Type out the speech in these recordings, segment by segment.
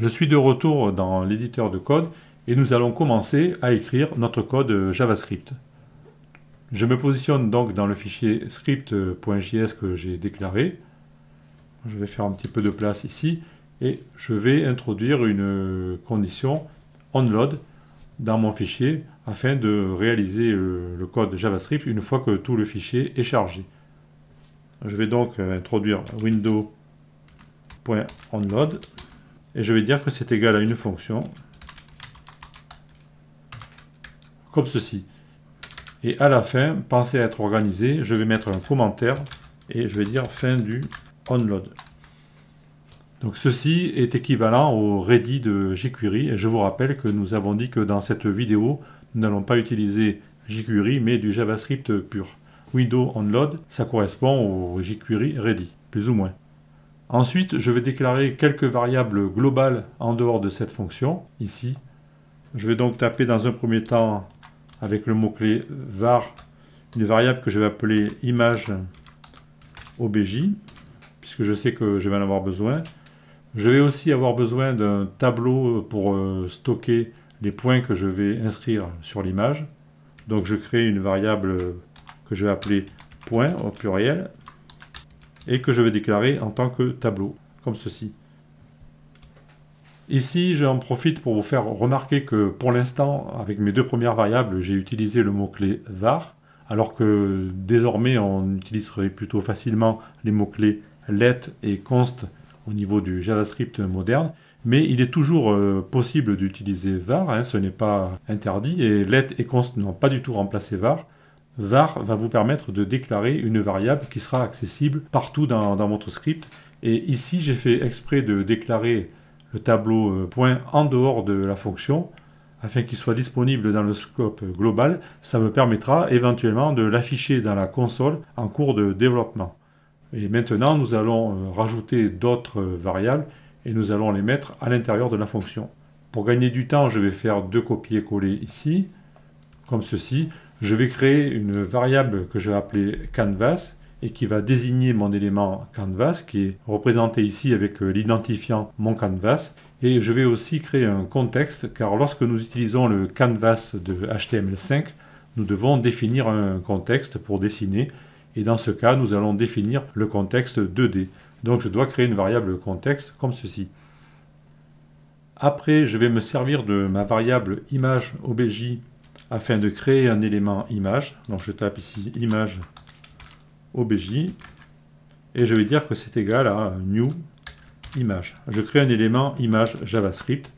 Je suis de retour dans l'éditeur de code et nous allons commencer à écrire notre code JavaScript. Je me positionne donc dans le fichier script.js que j'ai déclaré. Je vais faire un petit peu de place ici et je vais introduire une condition onload dans mon fichier afin de réaliser le code JavaScript une fois que tout le fichier est chargé. Je vais donc introduire window.onload et je vais dire que c'est égal à une fonction comme ceci. Et à la fin, pensez à être organisé, je vais mettre un commentaire et je vais dire fin du onload. Donc ceci est équivalent au ready de jQuery et je vous rappelle que nous avons dit que dans cette vidéo, nous n'allons pas utiliser jQuery mais du JavaScript pur. Window onload, ça correspond au jQuery ready, plus ou moins. Ensuite, je vais déclarer quelques variables globales en dehors de cette fonction, ici. Je vais donc taper dans un premier temps avec le mot-clé var, une variable que je vais appeler image obj, puisque je sais que je vais en avoir besoin. Je vais aussi avoir besoin d'un tableau pour stocker les points que je vais inscrire sur l'image. Donc je crée une variable que je vais appeler point au pluriel et que je vais déclarer en tant que tableau, comme ceci. Ici, j'en profite pour vous faire remarquer que pour l'instant, avec mes deux premières variables, j'ai utilisé le mot-clé var, alors que désormais, on utiliserait plutôt facilement les mots-clés let et const au niveau du JavaScript moderne. Mais il est toujours possible d'utiliser var, hein, ce n'est pas interdit, et let et const n'ont pas du tout remplacé var. Var va vous permettre de déclarer une variable qui sera accessible partout dans votre script. Et ici, j'ai fait exprès de déclarer le tableau point en dehors de la fonction, afin qu'il soit disponible dans le scope global. Ça me permettra éventuellement de l'afficher dans la console en cours de développement. Et maintenant, nous allons rajouter d'autres variables et nous allons les mettre à l'intérieur de la fonction. Pour gagner du temps, je vais faire deux copier-coller ici, comme ceci. Je vais créer une variable que je vais appeler canvas et qui va désigner mon élément canvas qui est représenté ici avec l'identifiant mon canvas. Et je vais aussi créer un contexte car lorsque nous utilisons le canvas de HTML5, nous devons définir un contexte pour dessiner. Et dans ce cas, nous allons définir le contexte 2D. Donc je dois créer une variable contexte comme ceci. Après, je vais me servir de ma variable image obj afin de créer un élément image. Donc je tape ici image obj et je vais dire que c'est égal à new image. Je crée un élément image JavaScript.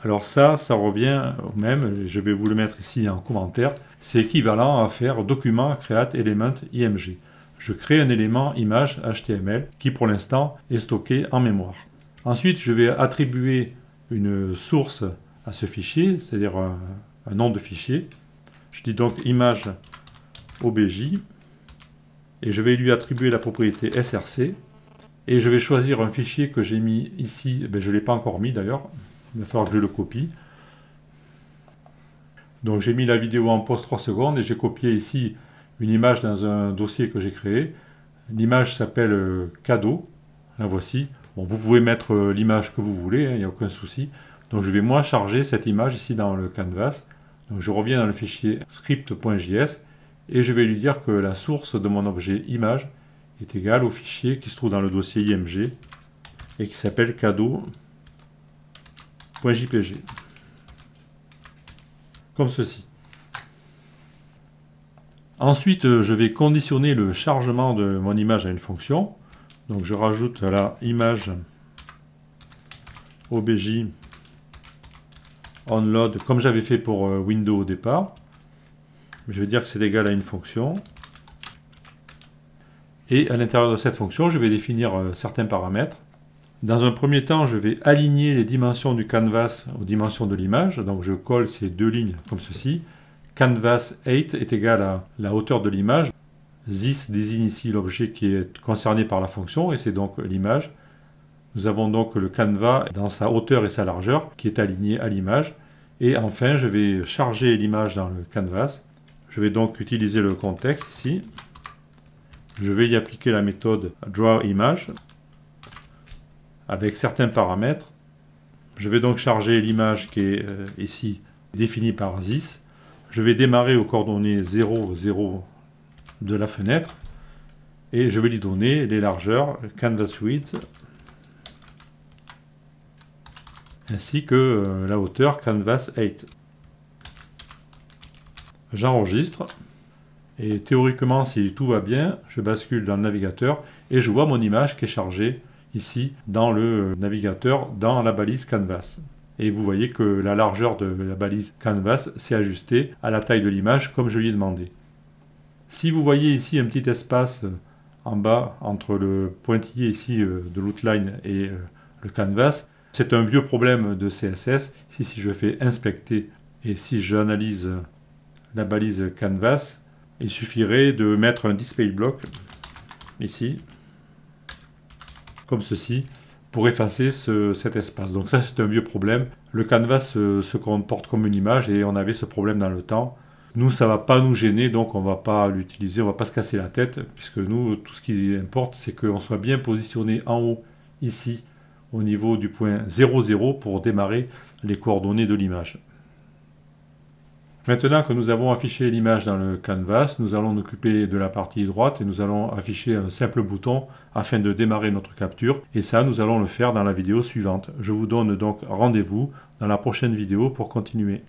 Alors ça revient au même, je vais vous le mettre ici en commentaire. C'est équivalent à faire document create element img. Je crée un élément image HTML qui pour l'instant est stocké en mémoire. Ensuite, je vais attribuer une source à ce fichier, c'est-à-dire un nom de fichier. Je dis donc image obj et je vais lui attribuer la propriété src et je vais choisir un fichier que j'ai mis ici, je ne l'ai pas encore mis d'ailleurs, il va falloir que je le copie. Donc j'ai mis la vidéo en pause 3 secondes et j'ai copié ici une image dans un dossier que j'ai créé. L'image s'appelle cadeau, la voici. Bon, vous pouvez mettre l'image que vous voulez, il n'y a aucun souci. Donc je vais moi charger cette image ici dans le canvas. Donc je reviens dans le fichier script.js et je vais lui dire que la source de mon objet image est égale au fichier qui se trouve dans le dossier img et qui s'appelle cadeau.jpg. Comme ceci. Ensuite, je vais conditionner le chargement de mon image à une fonction. Donc je rajoute la image obj onload comme j'avais fait pour Windows au départ. Je vais dire que c'est égal à une fonction. Et à l'intérieur de cette fonction, je vais définir certains paramètres. Dans un premier temps, je vais aligner les dimensions du canvas aux dimensions de l'image. Donc je colle ces deux lignes comme ceci. Canvas 8 est égal à la hauteur de l'image. This désigne ici l'objet qui est concerné par la fonction et c'est donc l'image. Nous avons donc le canevas dans sa hauteur et sa largeur qui est aligné à l'image. Et enfin, je vais charger l'image dans le canvas. Je vais donc utiliser le contexte ici. Je vais y appliquer la méthode drawImage avec certains paramètres. Je vais donc charger l'image qui est ici définie par this. Je vais démarrer aux coordonnées 0, 0 de la fenêtre et je vais lui donner les largeurs canvas width ainsi que la hauteur canvas 8. J'enregistre et théoriquement, si tout va bien, je bascule dans le navigateur et je vois mon image qui est chargée ici dans le navigateur dans la balise canvas. Et vous voyez que la largeur de la balise canvas s'est ajustée à la taille de l'image comme je lui ai demandé. Si vous voyez ici un petit espace en bas entre le pointillé ici de l'outline et le canvas, c'est un vieux problème de CSS. Ici, si je fais inspecter et si j'analyse la balise canvas, il suffirait de mettre un display block ici, comme ceci, pour effacer cet espace. Donc ça, c'est un vieux problème. Le canvas se comporte comme une image et on avait ce problème dans le temps. Nous, ça ne va pas nous gêner, donc on ne va pas l'utiliser, on ne va pas se casser la tête, puisque nous, tout ce qui importe, c'est qu'on soit bien positionné en haut, ici, au niveau du point 0, 0, pour démarrer les coordonnées de l'image. Maintenant que nous avons affiché l'image dans le canvas, nous allons nous occuper de la partie droite et nous allons afficher un simple bouton afin de démarrer notre capture. Et ça, nous allons le faire dans la vidéo suivante. Je vous donne donc rendez-vous dans la prochaine vidéo pour continuer.